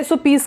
SOPs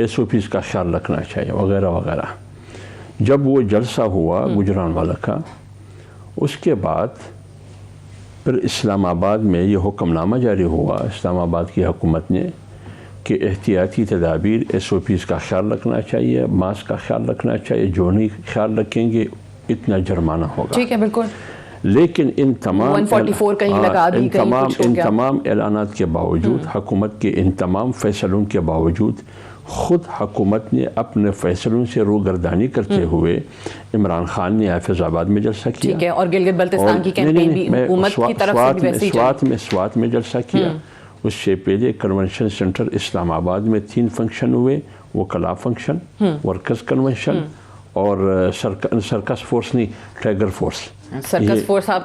SOPs کا خیال رکھنا چاہیے وغیرہ وغیرہ. جب وہ جلسہ ہوا گجرانوالہ کا، اس کے بعد پھر اسلام آباد میں یہ حکم نامہ جاری ہوا اسلام آباد کی حکومت نے کہ احتیاطی تدابیر SOPs کا خیال رکھنا چاہیے، ماسک کا خیال رکھنا چاہیے، جو نہیں خیال رکھیں گے اتنا جرمانہ ہوگا. ٹھیک ہے بالکل. لیکن ان تمام 144 کہیں لگا دی، کہیں کچھ ہو گیا. تمام اعلانات کے باوجود، حکومت کے ان تمام فیصلوں کے باوجود، خود حکومت نے اپنے فیصلوں سے روگردانی کرتے ہوئے عمران خان نے حافظ آباد میں جلسہ کیا. ٹھیک ہے، اور گلگت بلتستان کی کیمپین بھی حکومت کی طرف سے بھی ویسے ہی چلی. سوات میں جلسہ کیا. اس سے پہلے کنونشن سینٹر اسلام آباد میں 3 فنکشن ہوئے، وہ کلا فنکشن، ورکرز کنونشن اور سرکس فورس نہیں، ٹائیگر فورس. سرکس فورس آپ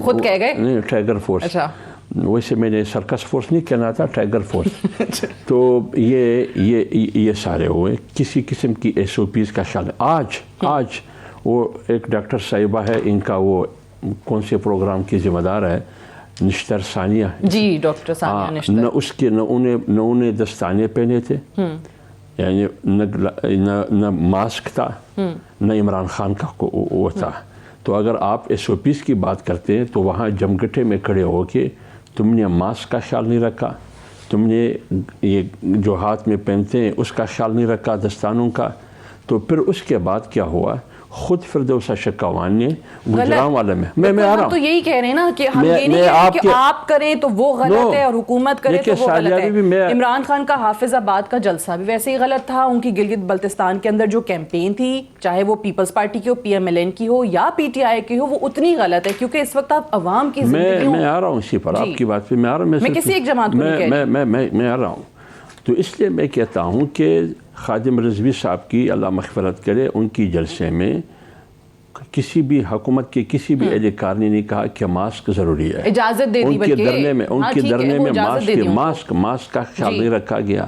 خود کہہ گئے؟ نہیں، ٹائیگر فورس. اچھا، ویسے میں نے سرکس فورس نہیں کہنا تھا، ٹائیگر فورس. تو یہ سارے ہوئے. کسی قسم کی SOPs کا خیال. آج وہ ایک ڈاکٹر صاحبہ ہے، ان کا وہ کون سے پروگرام کی ذمہ دار ہے، نشتر ثانیہ. جی، ڈاکٹر ثانیہ نشتر. نہ اس کے نہ انہیں دستانے پہنے تھے، یعنی نہ ماسک تھا، نہ عمران خان کا وہ تھا. تو اگر آپ SOPs کی بات کرتے ہیں تو وہاں جمگٹے میں کھڑے ہو کے تم نے ماسک کا خیال نہیں رکھا، تم نے یہ جو ہاتھ میں پہنتے ہیں اس کا خیال نہیں رکھا، دستانوں کا. تو پھر اس کے بعد کیا ہوا، خود فردوس شکوان نے گجرانوالہ میں آ رہا ہوں. تو یہی کہہ رہے ہیں نا کہ ہم یہ نہیں کہہ رہے کہ آپ کریں تو وہ غلط ہے اور حکومت کرے تو وہ غلط ہے. عمران خان کا حافظ آباد کا جلسہ بھی ویسے ہی غلط تھا. ان کی گلگت بلتستان کے اندر جو کیمپین تھی، چاہے وہ پیپلز پارٹی کی ہو، PMLN کی ہو یا PTI کی ہو، وہ اتنی غلط ہے کیونکہ اس وقت آپ عوام کی زندگی. میں آ رہا ہوں اسی پر، آپ کی بات پہ میں آ رہا ہوں. میں کسی ایک جماعت کو نہیں کہہ رہی، میں آ رہا ہوں. تو اس لیے میں کہتا ہوں کہ خادم رضوی صاحب کی اللہ مغفرت کرے، ان کی جلسے میں کسی بھی حکومت کے کسی بھی اہلکار نے نہیں کہا کہ ماسک ضروری ہے. اجازت دے دی، ان کے دھرنے میں ماسک کا خیال نہیں رکھا گیا.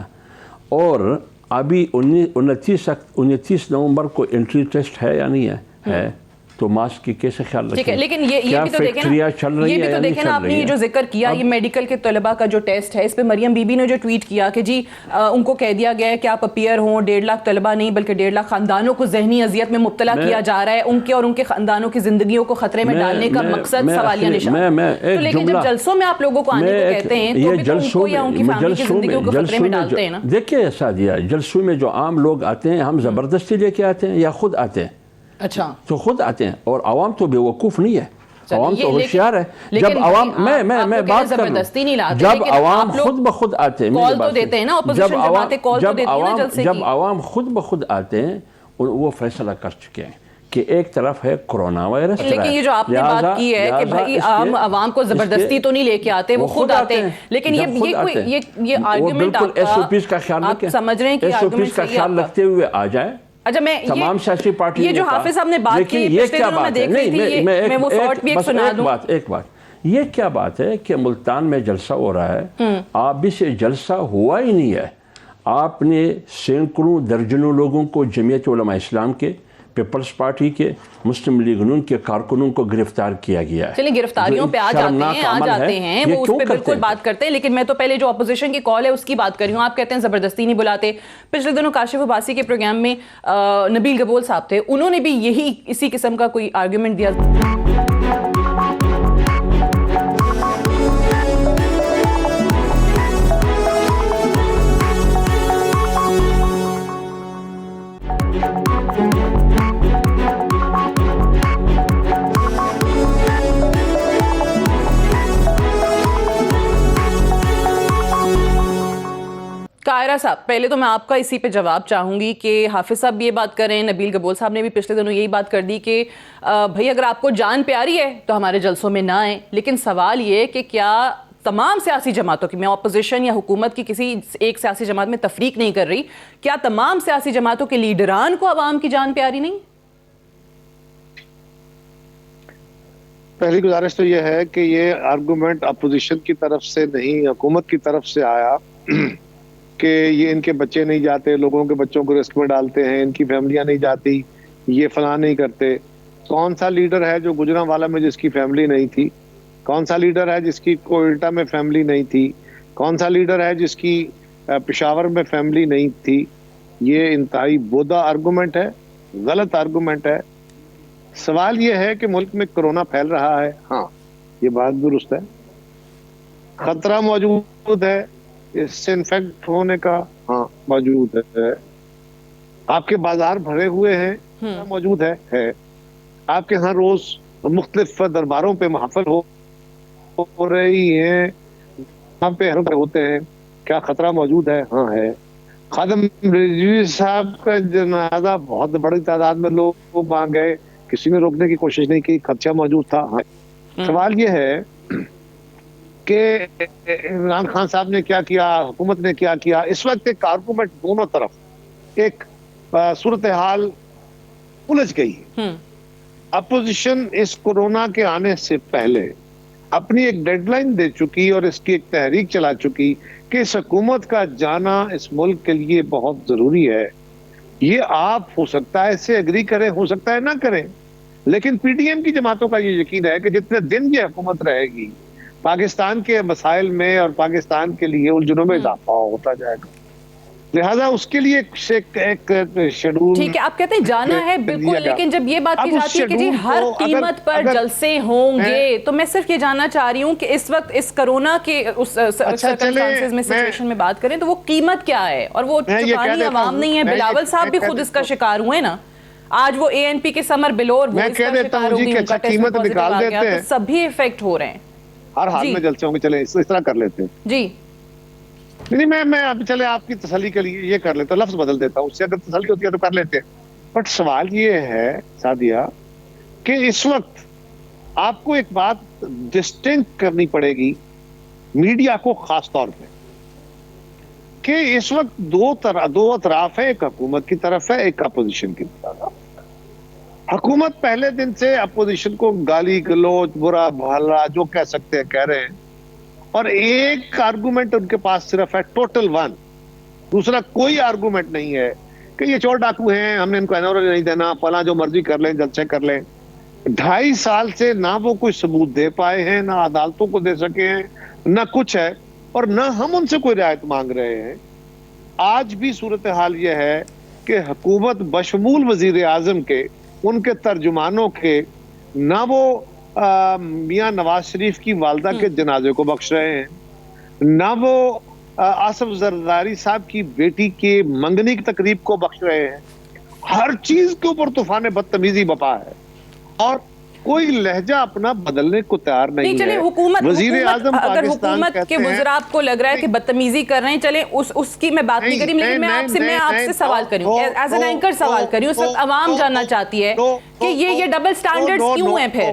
اور ابھی 29 نومبر کو انٹری ٹیسٹ ہے یا نہیں ہے تو ماسک کی کیسے خیال رکھیں؟ ٹھیک ہے، لیکن یہ بھی تو دیکھیں نا، آپ نے جو ذکر کیا یہ میڈیکل کے طلباء کا جو ٹیسٹ ہے، اس پہ مریم بی بی نے جو ٹویٹ کیا کہ جی ان کو کہہ دیا گیا ہے کہ آپ اپیئر ہوں، 1.5 لاکھ طلباء نہیں بلکہ 1.5 لاکھ خاندانوں کو ذہنی اذیت میں مبتلا کیا جا رہا ہے، ان کے اور ان کے خاندانوں کی زندگیوں کو خطرے میں ڈالنے کا مقصد سوالیہ نشان. تو لیکن جب جلسوں میں آپ لوگوں کو آنے کو کہتے ہیں تو بھی تو ان کو یا ان کی فیملی کی زندگیوں کو خطرے میں ڈالتے ہیں نا. دیکھیں سعدیہ، جلسوں میں جو عام لوگ آتے ہیں، ہم زبردستی لے کے آتے ہیں یا خود آتے ہیں؟ اچھا، تو خود آتے ہیں. اور عوام تو بے وقوف نہیں ہے، عوام تو ہوشیار ہے. جب عوام میں بات کروں، جب عوام خود بخود آتے ہیں، جب عوام خود بخود آتے ہیں، وہ فیصلہ کر چکے ہیں کہ ایک طرف ہے کرونا وائرس. لیکن یہ جو آپ نے بات کی ہے کہ بھائی عوام کو زبردستی تو نہیں لے کے آتے، وہ خود آتے ہیں. لیکن یہ آرگیومنٹ SOPs کا خیال رکھیں، سمجھ رہے ہیں کہ SOPs کا خیال رکھتے ہوئے آ جائیں. اچھا، میں تمام سیاسی پارٹی یہ جو حافظ صاحب نے بات کی پچھلے دنوں میں دیکھ رہی تھی، میں وہ شارٹ بھی ایک سنا دوں. ایک بات یہ کیا بات ہے کہ ملتان میں جلسہ ہو رہا ہے، آپ بھی سے جلسہ ہوا ہی نہیں ہے. آپ نے سینکڑوں درجنوں لوگوں کو جمعیت علماء اسلام کے، پیپلز پارٹی کے، مسلم لیگ نون کے کارکنوں کو گرفتار کیا گیا ہے. چلیے گرفتاریوں پہ آ جاتے ہیں وہ اس پہ بالکل بات کرتے ہیں. لیکن میں تو پہلے جو اپوزیشن کی کال ہے اس کی بات کر رہی ہوں. آپ کہتے ہیں زبردستی نہیں بلاتے. پچھلے دنوں کاشف عباسی کے پروگرام میں نبیل گبول صاحب تھے، انہوں نے بھی اسی قسم کا کوئی آرگیومنٹ دیا. قاہرہ صاحب، پہلے تو میں آپ کا اسی پہ جواب چاہوں گی کہ حافظ صاحب بھی یہ بات کر رہے ہیں، نبیل گبول صاحب نے بھی پچھلے دنوں یہی بات کر دی کہ بھائی اگر آپ کو جان پیاری ہے تو ہمارے جلسوں میں نہ آئیں. لیکن سوال یہ کہ کیا تمام سیاسی جماعتوں کی، میں اپوزیشن یا حکومت کی کسی ایک سیاسی جماعت میں تفریق نہیں کر رہی، کیا تمام سیاسی جماعتوں کے لیڈران کو عوام کی جان پیاری نہیں؟ پہلی گزارش تو یہ ہے کہ یہ آرگومنٹ اپوزیشن کی طرف سے نہیں، حکومت کی طرف سے آیا کہ یہ ان کے بچے نہیں جاتے، لوگوں کے بچوں کو رسک میں ڈالتے ہیں، ان کی فیملیاں نہیں جاتی، یہ فلاں نہیں کرتے. کون سا لیڈر ہے جو گجرانوالہ میں جس کی فیملی نہیں تھی؟ کون سا لیڈر ہے جس کی کوئٹہ میں فیملی نہیں تھی؟ کون سا لیڈر ہے جس کی پشاور میں فیملی نہیں تھی؟ یہ انتہائی بودا آرگومنٹ ہے، غلط آرگومنٹ ہے۔ سوال یہ ہے کہ ملک میں کرونا پھیل رہا ہے، ہاں یہ بات درست ہے، خطرہ موجود ہے اس سے انفیکٹ ہونے کا، ہاں موجود ہے، آپ کے بازار بھرے ہوئے ہیں، موجود ہے، آپ کے ہاں روز مختلف درباروں پہ محفل ہو رہی ہیں، وہاں پہ ہوتے ہیں، کیا خطرہ موجود ہے؟ ہاں ہے۔ خادم رضوی صاحب کا جنازہ بہت بڑی تعداد میں لوگ آ گئے، کسی نے روکنے کی کوشش نہیں کی، خدشہ موجود تھا، ہاں۔ سوال یہ ہے کہ عمران خان صاحب نے کیا کیا، حکومت نے کیا کیا؟ اس وقت ایک آرگومنٹ دونوں طرف، ایک صورتحال الجھ گئی ہے۔ اپوزیشن اس کورونا کے آنے سے پہلے اپنی ایک ڈیڈ لائن دے چکی اور اس کی ایک تحریک چلا چکی کہ اس حکومت کا جانا اس ملک کے لیے بہت ضروری ہے۔ یہ آپ ہو سکتا ہے اس سے اگری کریں، ہو سکتا ہے نہ کریں، لیکن پی ڈی ایم کی جماعتوں کا یہ یقین ہے کہ جتنے دن یہ حکومت رہے گی پاکستان کے مسائل میں اور پاکستان کے لیے الجھنوں میں اضافہ ہوتا جائے گا، لہٰذا اس کے لیے ایک شیڈول۔ ٹھیک ہے، آپ کہتے ہیں جانا ہے بالکل، لیکن جب یہ بات کی جاتی ہے کہ جی ہر قیمت پر جلسے ہوں گے، تو میں صرف یہ جاننا چاہ رہی ہوں کہ اس وقت اس کرونا کے اس سرکمسٹانسز میں، سچویشن میں بات کریں تو وہ قیمت کیا ہے؟ اور وہ چکانی عوام نہیں ہے، بلاول صاحب بھی خود اس کا شکار ہوئے نا، آج وہ اے این پی کے سمر بلور وہ اس کا شکار ہوگی، ان کا ٹیسٹ پازیٹیو آ گیا، تو سبھی افیکٹ ہو رہے ہیں۔ ہر حال میں جلسے ہوں گے، چلیں اس طرح کر لیتے ہیں جی نہیں، میں اب چلے آپ کی تسلی کے لیے یہ کر لیتا ہوں، لفظ بدل دیتا ہوں، اس سے اگر تسلی ہوتی ہے تو کر لیتے ہیں۔ بٹ سوال یہ ہے سعدیہ کہ اس وقت آپ کو ایک بات ڈسٹنکٹ کرنی پڑے گی میڈیا کو خاص طور پہ، کہ اس وقت دو اطراف ہیں، ایک حکومت کی طرف ہے، ایک اپوزیشن کی طرف۔ حکومت پہلے دن سے اپوزیشن کو گالی گلوچ، برا بھلا جو کہہ سکتے ہیں کہہ رہے ہیں، اور ایک آرگومنٹ ان کے پاس صرف ہے، ٹوٹل ون، دوسرا کوئی آرگومنٹ نہیں ہے کہ یہ چور ڈاکو ہیں، ہم نے ان کو انور نہیں دینا، فلاں جو مرضی کر لیں، جلسے کر لیں۔ 2.5 سال سے نہ وہ کوئی ثبوت دے پائے ہیں، نہ عدالتوں کو دے سکے ہیں، نہ کچھ ہے، اور نہ ہم ان سے کوئی رعایت مانگ رہے ہیں۔ آج بھی صورتحال یہ ہے کہ حکومت بشمول وزیر اعظم کے، ان کے ترجمانوں کے، نہ وہ میاں نواز شریف کی والدہ کے جنازے کو بخش رہے ہیں، نہ وہ آصف زرداری صاحب کی بیٹی کے منگنی کی تقریب کو بخش رہے ہیں۔ ہر چیز کے اوپر طوفان بدتمیزی بپا ہے، اور کوئی لہجہ اپنا بدلنے کو تیار نہیں ہے۔ چلیں حکومت، وزیر اعظم اگر حکومت کے وزراء آپ کو لگ رہا ہے کہ بدتمیزی کر رہے ہیں، چلیں اس کی میں بات نہیں کری، لیکن میں آپ سے سوال کری ہوں، ایز این اینکر سوال کری ہوں، اس وقت عوام جاننا چاہتی ہے کہ یہ ڈبل سٹینڈرڈز کیوں ہیں پھر؟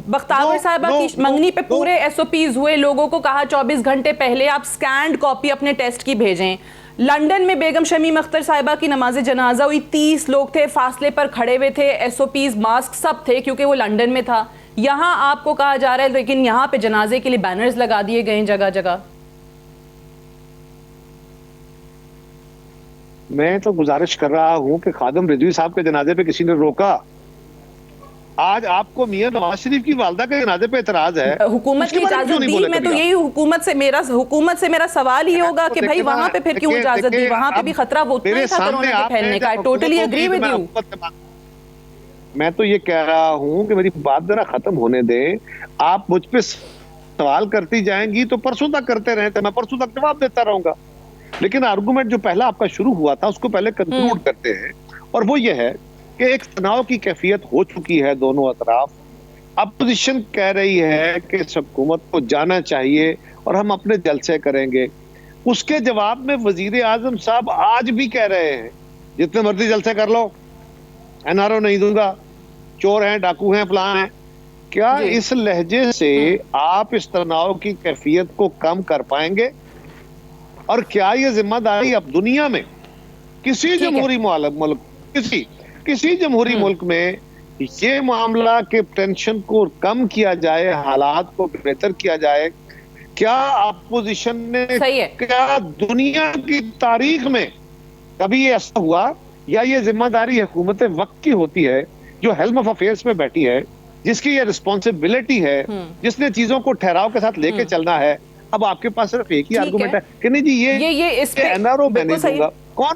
بختاور صاحبہ کی منگنی پہ پورے ایس او پیز ہوئے، لوگوں کو کہا 24 گھنٹے پہلے آپ سکینڈ کاپی اپنے ٹیسٹ کی بھیجیں۔ لنڈن میں بیگم شمیم اختر صاحبہ کی نماز جنازہ ہوئی، 30 لوگ تھے، فاصلے پر کھڑے ہوئے تھے، ایس او پیز، ماسک سب تھے، کیونکہ وہ لنڈن میں تھا۔ یہاں آپ کو کہا جا رہا ہے لیکن یہاں پہ جنازے کے لیے بینرز لگا دیے گئے ہیں جگہ جگہ۔ میں تو گزارش کر رہا ہوں کہ خادم رضوی صاحب کے جنازے پہ کسی نے روکا؟ آج آپ کو میاں نواز شریف کی والدہ کے جنازے پہ اعتراض ہے، حکومت نے اجازت دی، میں تو یہی حکومت سے میرا سوال یہ ہوگا کہ بھائی وہاں پہ پھر کیوں اجازت دی؟ وہاں پہ بھی خطرہ وہ اتنا ہی تھا کرونا کے پھیلنے کا۔ Totally agree with you. میں تو یہ کہہ رہا ہوں کہ میری بات ذرا ختم ہونے دیں، آپ مجھ پہ سوال کرتی جائیں گی تو پرسوں تک کرتے رہے، میں پرسوں تک جواب دیتا رہوں گا، لیکن آرگومنٹ جو پہلا آپ کا شروع ہوا تھا اس کو پہلے کنکلوڈ کرتے ہیں، اور وہ یہ ہے کہ ایک تناؤ کی کیفیت ہو چکی ہے دونوں اطراف۔ اپوزیشن کہہ رہی ہے کہ اس حکومت کو جانا چاہیے اور ہم اپنے جلسے کریں گے، اس کے جواب میں وزیر اعظم صاحب آج بھی کہہ رہے ہیں جتنے مرضی جلسے کر لو، این آر او نہیں دوں گا، چور ہیں، ڈاکو ہیں، فلاں ہیں۔ کیا اس لہجے سے آپ اس تناؤ کی کیفیت کو کم کر پائیں گے؟ اور کیا یہ ذمہ داری اب دنیا میں کسی جمہوری ملک، کسی جمہوری ملک میں یہ معاملہ کہ ٹینشن کو کم کیا جائے، حالات کو بہتر کیا جائے، کیا اپوزیشن نے، کیا دنیا کی تاریخ میں کبھی یہ ایسا ہوا؟ یا یہ ذمہ داری حکومت وقت کی ہوتی ہے جو ہیلم آف افیئرس میں بیٹھی ہے، جس کی یہ رسپانسبلٹی ہے، جس نے چیزوں کو ٹھہراؤ کے ساتھ لے کے چلنا ہے؟ اب آپ کے پاس صرف ایک ہی آرگومنٹ ہے کہ نہیں جی یہ این آر او میں نہیں دوں گا، کون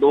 2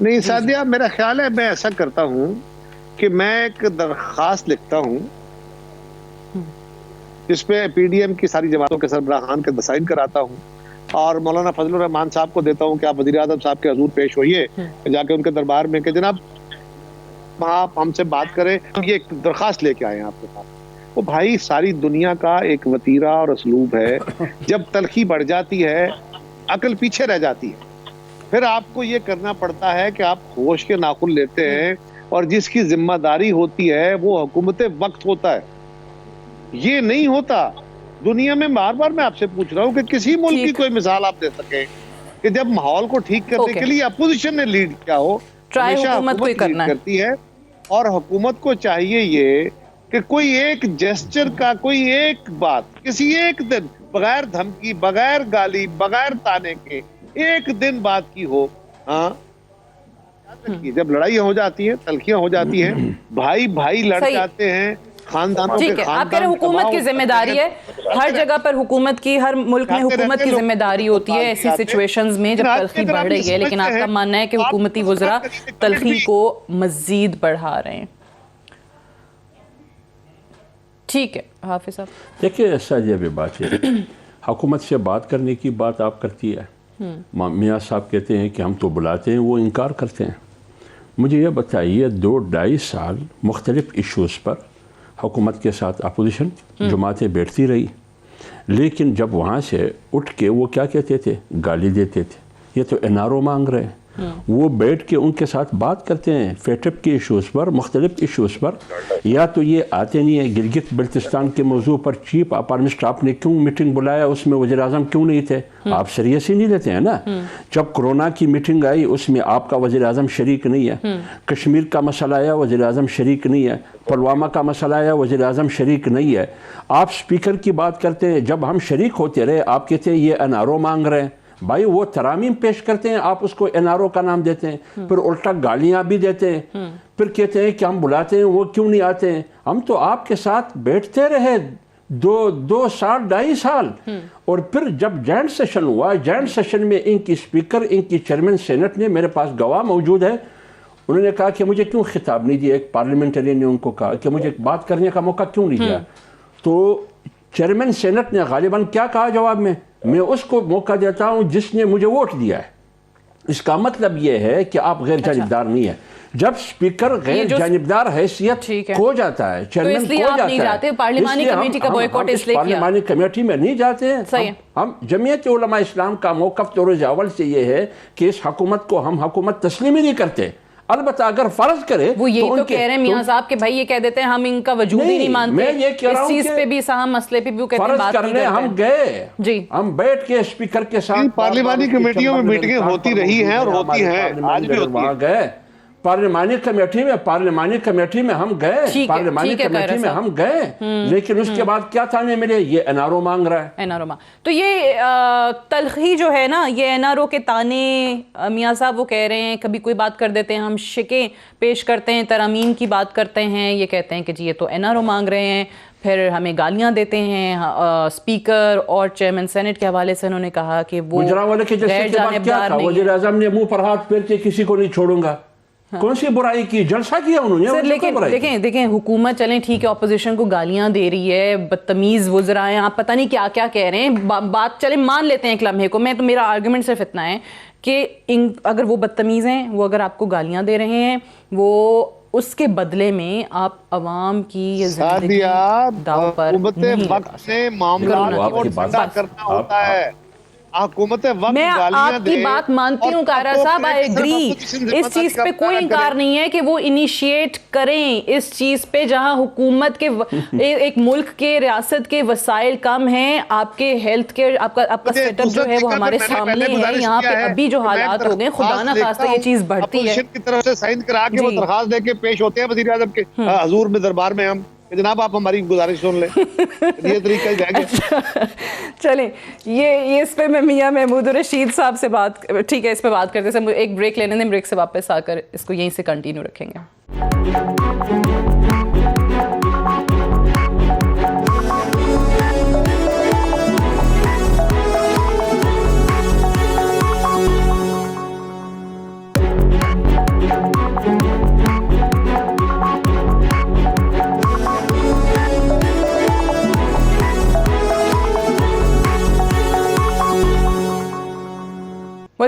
نہیں سعدیہ، میرا خیال ہے میں ایسا کرتا ہوں کہ میں ایک درخواست لکھتا ہوں جس پہ پی ڈی ایم کی ساری جماعتوں کے سربراہان کے سائن کراتا ہوں اور مولانا فضل الرحمان صاحب کو دیتا ہوں کہ آپ وزیر اعظم صاحب کے حضور پیش ہوئیے جا کے ان کے دربار میں کہ جناب آپ ہم سے بات کریں، یہ ایک درخواست لے کے آئے ہیں آپ کے پاس. وہ بھائی ساری دنیا کا ایک وتیرہ اور اسلوب ہے، جب تلخی بڑھ جاتی ہے عقل پیچھے رہ جاتی ہے، پھر آپ کو یہ کرنا پڑتا ہے کہ آپ ہوش کے ناخن لیتے ہیں اور جس کی ذمہ داری ہوتی ہے وہ حکومت وقت ہوتا ہے. یہ نہیں ہوتا دنیا میں. بار بار میں آپ سے پوچھ رہا ہوں کہ کسی ملک کی کوئی مثال آپ دے سکیں کہ جب ماحول کو ٹھیک کرنے کے لیے اپوزیشن نے لیڈ کیا ہو. ہمیشہ حکومت لیڈ کرتی ہے اور حکومت کو چاہیے یہ کہ کوئی ایک جیسچر کا، کوئی ایک بات، کسی ایک دن بغیر دھمکی، بغیر گالی، بغیر تانے کے ایک دن بات کی ہو. ہاں جب لڑائیاں ہو جاتی ہیں، تلخیاں ہو جاتی ہیں، بھائی بھائی لڑ جاتے ہیں، خاندانوں کے خاندان. آپ کہہ رہے حکومت کی ذمہ داری ہے، ہر جگہ پر حکومت کی، ہر ملک میں حکومت کی ذمہ داری ہوتی ہے ایسی سچویشنز میں جب تلخی بڑھ رہی ہے. لیکن آپ کا ماننا ہے کہ حکومتی وزراء تلخی کو مزید بڑھا رہے ہیں. ٹھیک ہے حافظ صاحب. دیکھیے ایسا یہ بھی بات ہے، حکومت سے بات کرنے کی بات آپ کرتی ہے، میاں صاحب کہتے ہیں کہ ہم تو بلاتے ہیں، وہ انکار کرتے ہیں. مجھے یہ بتائیے 2-2.5 سال مختلف ایشوز پر حکومت کے ساتھ اپوزیشن جماعتیں بیٹھتی رہی، لیکن جب وہاں سے اٹھ کے وہ کیا کہتے تھے؟ گالی دیتے تھے. یہ تو این آر او مانگ رہے ہیں. وہ بیٹھ کے ان کے ساتھ بات کرتے ہیں فیٹپ کے ایشوز پر، مختلف ایشوز پر. یا تو یہ آتے نہیں ہیں. گلگت بلتستان کے موضوع پر چیف منسٹر آپ نے کیوں میٹنگ بلایا، اس میں وزیر اعظم کیوں نہیں تھے؟ آپ سیریس ہی نہیں لیتے ہیں نا. جب کرونا کی میٹنگ آئی اس میں آپ کا وزیر اعظم شریک نہیں ہے. کشمیر کا مسئلہ آیا وزیر اعظم شریک نہیں ہے. پلوامہ کا مسئلہ آیا وزیر اعظم شریک نہیں ہے. آپ سپیکر کی بات کرتے ہیں، جب ہم شریک ہوتے رہے آپ کہتے ہیں یہ این آر او مانگ رہے ہیں. بھائی وہ ترامیم پیش کرتے ہیں، آپ اس کو این آر او کا نام دیتے ہیں، پھر الٹا گالیاں بھی دیتے ہیں، پھر کہتے ہیں کہ ہم بلاتے ہیں وہ کیوں نہیں آتے ہیں. ہم تو آپ کے ساتھ بیٹھتے رہے 2.5 سال. اور پھر جب جوائنٹ سیشن ہوا، جوائنٹ سیشن میں ان کی اسپیکر، ان کی چیئرمین سینٹ نے، میرے پاس گواہ موجود ہے، انہوں نے کہا کہ مجھے کیوں خطاب نہیں دیا. ایک پارلیمنٹرین نے ان کو کہا کہ مجھے بات کرنے کا موقع کیوں نہیں دیا. تو چیئرمین سینٹ نے غالباً کیا کہا جواب میں اس کو موقع دیتا ہوں جس نے مجھے ووٹ دیا ہے. اس کا مطلب یہ ہے کہ آپ غیر جانبدار نہیں ہیں. جب سپیکر غیر جانبدار حیثیت کھو جاتا ہے، چیئرمین کھو جاتا ہے، پارلیمانی کمیٹی کا بوائکاٹ اس لیے کیا؟ پارلیمانی کمیٹی میں نہیں جاتے ہیں. ہم جمعیت علماء اسلام کا موقف تو روز اول سے یہ ہے کہ اس حکومت کو ہم حکومت تسلیم ہی نہیں کرتے. البتہ اگر فرض کرے وہ یہی تو کہہ رہے ہیں میاں صاحب کہ بھائی یہ کہہ دیتے ہیں ہم ان کا وجود ہی نہیں مانتے. میں یہ کہہ رہا ہوں اس چیز پہ بھی اہم مسئلے پہ بھی وہ کہتے ہیں بات نہیں کرتے. ہم گئے، جی ہم بیٹھ کے اسپیکر کے ساتھ پارلیمانی کمیٹیوں میں میٹنگیں ہوتی رہی ہیں اور ہوتی ہیں، آج بھی ہوتی ہیں. گئے پارلیمانی کمیٹی میں ہم گئے، پارلیمانی کمیٹی میں ہم گئے، لیکن اس کے بعد کیا تانے ملے؟ یہ این آر او مانگ رہا ہے. این آر او تو یہ تلخی جو ہے نا، یہ این آر او کے تانے میاں صاحب وہ کہہ رہے ہیں. کبھی کوئی بات کر دیتے ہیں، ہم شکیں پیش کرتے ہیں، ترامیم کی بات کرتے ہیں، یہ کہتے ہیں کہ جی یہ تو این آر او مانگ رہے ہیں. پھر ہمیں گالیاں دیتے ہیں. اسپیکر اور چیئرمین سینٹ کے حوالے سے انہوں نے کہا کہ وہ غیر جانبدار نہیں. وزیر اعظم نے منہ پر ہاتھ پھیر کے کسی کو نہیں چھوڑوں گا. کون سی برائی کی؟ جلسہ کیا انہوں نے. دیکھیں حکومت چلیں ٹھیک ہے، اپوزیشن کو گالیاں دے رہی ہے، بدتمیز وزراء ہیں، آپ پتہ نہیں کیا کیا کہہ رہے ہیں. بات چلیں مان لیتے ہیں ایک لمحے کو. تو میرا آرگومنٹ صرف اتنا ہے کہ اگر وہ بدتمیز ہیں، وہ اگر آپ کو گالیاں دے رہے ہیں، وہ اس کے بدلے میں آپ عوام کی زندگی داؤ پر نہیں لگا سکتے. حکومت وقت میں آپ کی بات مانتی ہوں قاہرہ صاحب، آئی ایگری. اس چیز پہ کوئی انکار نہیں ہے کہ وہ انیشیٹ کریں اس چیز پہ جہاں حکومت کے ایک ملک کے ریاست کے وسائل کم ہیں. آپ کے ہیلتھ کیئر، آپ کا سیٹ اپ جو ہے وہ ہمارے سامنے ہے. یہاں پہ ابھی جو حالات ہو گئے، خدا نہ خواستہ یہ چیز بڑھتی ہے. کی طرف سے سائن کرا کے وہ درخواست دے کے پیش ہوتے ہیں وزیر اعظم کے حضور میں دربار میں، ہم جناب آپ ہماری گزارش سن لیں. یہ طریقہ جائے گا. چلیں یہ اس پہ میں میاں محمود الرشید صاحب سے بات، ٹھیک ہے اس پہ بات کرتے ہیں. ایک بریک لینے دیں، بریک سے واپس آ کر اس کو یہیں سے کنٹینیو رکھیں گے.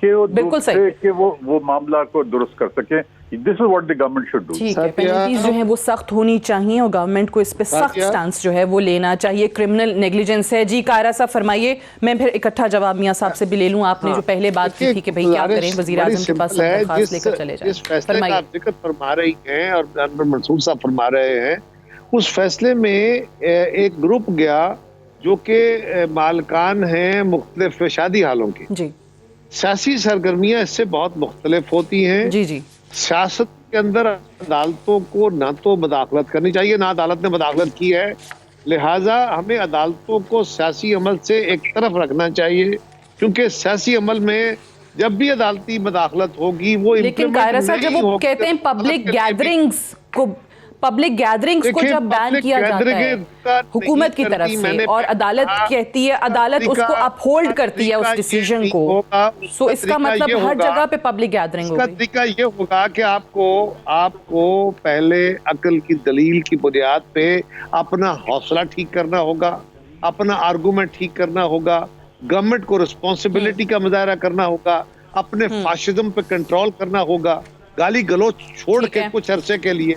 کہ وہ معاملہ کو درست کر سکیں. This is what the government should do. ٹھیک ہے, پینلٹیز جو ہیں وہ سخت ہونی چاہیے اور گورنمنٹ کو اس پہ سخت سٹانس جو ہے وہ لینا چاہیے. کرمنل نیگلیجنس ہے. جی قاہرہ صاحب فرمائیے, میں پھر اکٹھا جواب میاں صاحب سے بھی لے لوں. آپ نے جو پہلے بات کی تھی کہ بھئی کیا کریں, وزیر اعظم کے پاس درخواست لے کر چلے جائیں. جس فیصلے کا آپ ذکر فرما رہی ہیں اور انور منصور صاحب فرما رہے ہیں, اس فیصلے میں ایک گروپ گیا جو کہ مالکان ہیں مختلف شادی حالوں کے. جی, سیاسی سرگرمیاں اس سے بہت مختلف ہوتی ہیں. جی جی, سیاست کے اندر عدالتوں کو نہ تو مداخلت کرنی چاہیے, نہ عدالت نے مداخلت کی ہے, لہٰذا ہمیں عدالتوں کو سیاسی عمل سے ایک طرف رکھنا چاہیے, کیونکہ سیاسی عمل میں جب بھی عدالتی مداخلت ہوگی وہ لیکن قاہرہ صاحب جب وہ کہتے ہیں پبلک گیدرنگز کو جب بین کیا جاتا ہے حکومت کی طرف سے اور عدالت کہتی ہے, عدالت اس کو اپہولڈ کرتی ہے اس ڈیسیژن کو, سو اس کا مطلب ہر جگہ پہ پبلک گیدرنگ ہوگی. اس کا طریقہ یہ ہوگا کہ آپ کو پہلے عقل کی دلیل کی بنیاد پہ اپنا حوصلہ ٹھیک کرنا ہوگا, اپنا آرگومنٹ ٹھیک کرنا ہوگا, گورنمنٹ کو رسپانسبلٹی کا مظاہرہ کرنا ہوگا, اپنے فاشزم پہ کنٹرول کرنا ہوگا, گالی گلوچ چھوڑ کے کچھ عرصے کے لیے.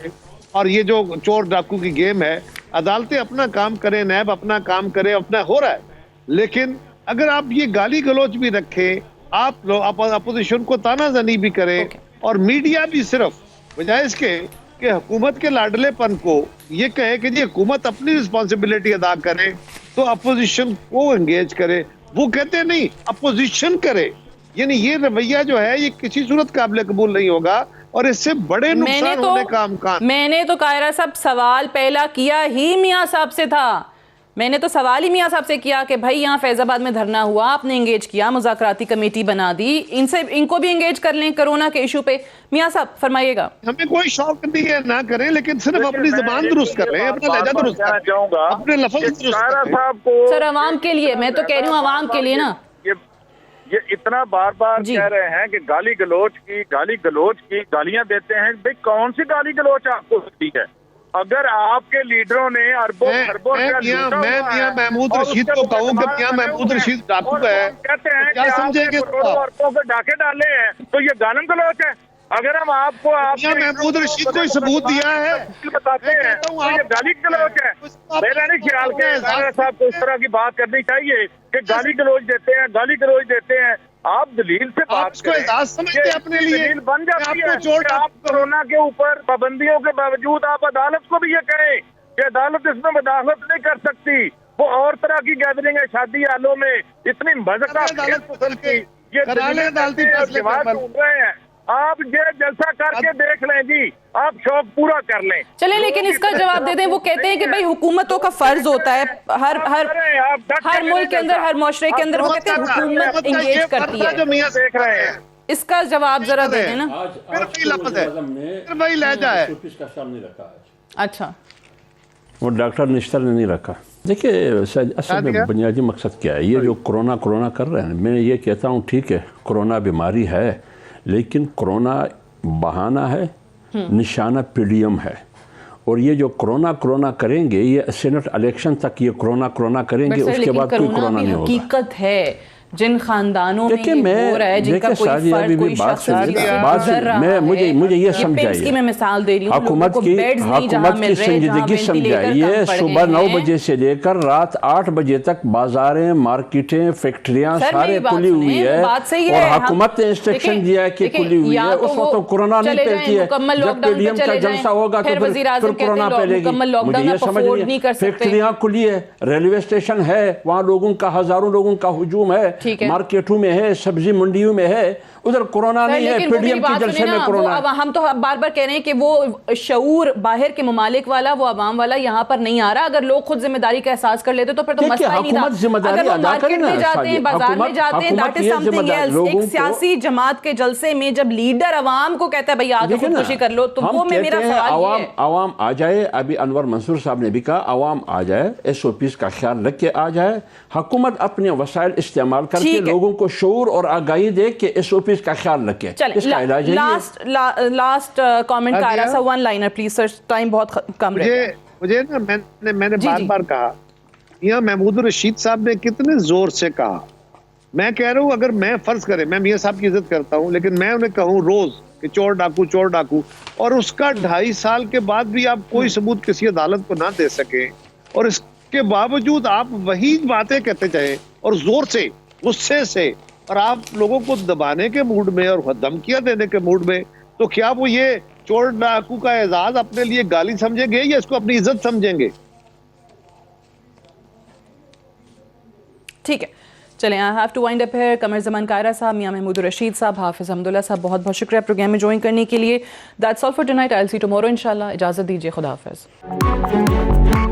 اور یہ جو چور ڈاکو کی گیم ہے, عدالتیں اپنا کام کریں, نیب اپنا کام کرے, اپنا ہو رہا ہے. لیکن اگر آپ یہ گالی گلوچ بھی رکھیں, آپ لوگ اپوزیشن کو تانا زنی بھی کریں, اور میڈیا بھی صرف بجائے اس کے کہ حکومت کے لاڈلے پن کو یہ کہے کہ جی حکومت اپنی رسپانسبلٹی ادا کرے تو اپوزیشن کو انگیج کرے, وہ کہتے نہیں اپوزیشن کرے. یعنی یہ رویہ جو ہے یہ کسی صورت قابل قبول نہیں ہوگا, اور اس سے بڑے نقصان ہونے کا امکان. میں نے تو قاہرہ صاحب سوال پہلا کیا ہی میاں صاحب سے تھا, میں نے تو سوال ہی میاں صاحب سے کیا کہ بھائی یہاں فیض آباد میں دھرنا ہوا, آپ نے انگیج کیا, مذاکراتی کمیٹی بنا دی, ان کو بھی انگیج کر لیں کرونا کے ایشو پہ. میاں صاحب فرمائیے گا. ہمیں کوئی شوق نہیں ہے نہ کریں, لیکن صرف اپنی زبان درست کر رہے ہیں, اپنا لہجہ درست کر رہے ہیں, اپنے لفظ درست کر رہے ہیں. سر عوام کے لیے, میں تو کہہ رہی ہوں عوام کے لیے نا, یہ اتنا بار بار کہہ رہے ہیں کہ گالی گلوچ کی گالیاں دیتے ہیں. بھئی کون سی گالی گلوچ آپ کو سکتی ہے؟ اگر آپ کے لیڈروں نے اربوں خربوں میں میاں محمود رشید کو کہوں کہ میاں محمود رشید ڈاکو ہے, کہتے ہیں کیا سمجھیں گے اربوں کے ڈاکے ڈالے ہیں, تو یہ گالم گلوچ ہے. اگر ہم آپ کو میاں محمود رشید کو ثبوت دیا ہے بتاتے ہیں تو یہ گالی گلوچ ہے. میرا نہیں خیال کہ قاہرہ صاحب کو اس طرح کی بات کرنی چاہیے کہ گالی گلوچ دیتے ہیں. آپ دلیل سے بات کریں, اپنے لیے دلیل بن جاتی ہے کہ آپ کورونا کے اوپر پابندیوں کے باوجود آپ عدالت کو بھی یہ کہیں کہ عدالت اس میں مداخلت نہیں کر سکتی. وہ اور طرح کی گیدرنگ ہے شادی حالوں میں, اتنی مذہب یہ آپ یہ جلسہ کر کے دیکھ لیں جی, آپ شوق پورا کر لیں. چلیں لیکن اس کا جواب دے دیں. وہ کہتے ہیں کہ بھئی حکومتوں کا فرض ہوتا ہے ہر ملک کے اندر, ہر معاشرے کے اندر, وہ کہتے ہیں حکومت انگیج کرتی ہے. جو میاں دیکھ رہے ہیں اس کا جواب ذرا دے دیں نا. وہی لہجہ ہے. اچھا, وہ ڈاکٹر نشتر نے نہیں رکھا. دیکھیے اصل میں بنیادی مقصد کیا ہے, یہ جو کرونا کر رہے ہیں, میں یہ کہتا ہوں ٹھیک ہے کرونا بیماری ہے, لیکن کرونا بہانہ ہے, نشانہ پیڈیم ہے. اور یہ جو کرونا کریں گے, یہ سینٹ الیکشن تک یہ کرونا کریں گے, اس کے بعد کوئی کرونا نہیں ہوگا. حقیقت ہے جن خاندانوں میں ہو رہا ہے, جن کا کوئی فرد, کوئی شخص گزر رہا ہے, مجھے یہ سمجھائیے, کی میں مثال دے رہی ہوں, حکومت کی سنجیدگی سمجھائیے. صبح 9 بجے سے لے کر رات 8 بجے تک بازاریں, مارکیٹیں, فیکٹریاں سارے کھلی ہوئی ہے, اور حکومت نے انسٹرکشن دیا ہے کہ کھلی ہوئی ہے. اس وقت تو کرونا نہیں پھیلتی ہے. جب پیڈیم کا جلسہ ہوگا تو پھر کرونا پھیلے گی. مجھے یہ سمجھ نہیں, فیکٹریاں کھلی ہے, ریلوے اسٹیشن ہے, وہاں لوگوں کا ہزاروں لوگوں کا ہجوم ہے, مارکیٹوں میں ہے, سبزی منڈیوں میں ہے, ادھر کرونا نہیں ہے. پیڈیم کے جلسے میں کرونا ہے. ہم تو بار بار کہہ رہے ہیں کہ وہ شعور باہر کے ممالک والا, وہ عوام والا یہاں پر نہیں آ رہا. اگر لوگ خود ذمہ داری کا احساس کر لیتے تو پھر تو مسئلہ ہی نہیں تھا. حکومت ذمہ داری ادا کرے نا, جاتے ہیں بازار میں جاتے ہیں, that is something else. ایک سیاسی جماعت کے جلسے میں جب لیڈر عوام کو کہتا ہے بھئی آگے خودکشی کر لو, تو وہ میں میرا سوال یہ ہے. عوام آ جائے, ابھی انور منصور صاحب نے بھی کہا عوام آ جائے, SOPs کا خیال رکھ کے آ جائے, حکومت اپنے وسائل استعمال کر کے لوگوں کو شعور اور آگاہی دے کہ SOPs کا خیال رکھے. لاسٹ کامنٹ قاہرہ صاحب, one liner please sir, time بہت کم رہے گا. مجھے نا میں نے بار بار کہا, یہاں محمود رشید صاحب نے کتنے زور سے کہا میں کہہ رہا ہوں اگر میں فرض کرے میں میاں صاحب کی عزت کرتا ہوں لیکن میں انہیں کہوں روز کہ چور ڈاکو اور اس کا 2.5 سال کے بعد بھی آپ کوئی ثبوت کسی عدالت کو نہ دے سکیں اور اس کے باوجود آپ وہی باتیں کہتے چاہیں اور زور سے غصے سے اور آپ لوگوں کو دبانے کے موڈ میں اور دھمکیاں دینے کے موڈ میں تو کیا وہ یہ چور ڈاکو کا اعزاز اپنے لیے گالی سمجھیں گے یا اس کو اپنی عزت سمجھیں گے؟ ٹھیک ہے چلیں آئی ہیو ٹو وائنڈ اپ ہے. قمر زمان کائرہ صاحب, میاں محمود الرشید صاحب, حافظ حمداللہ صاحب, بہت بہت شکریہ پروگرام میں جوائن کرنے کے لیے. That's all for tonight. I will see tomorrow انشاءاللہ. اجازت دیجیے, خدا حافظ.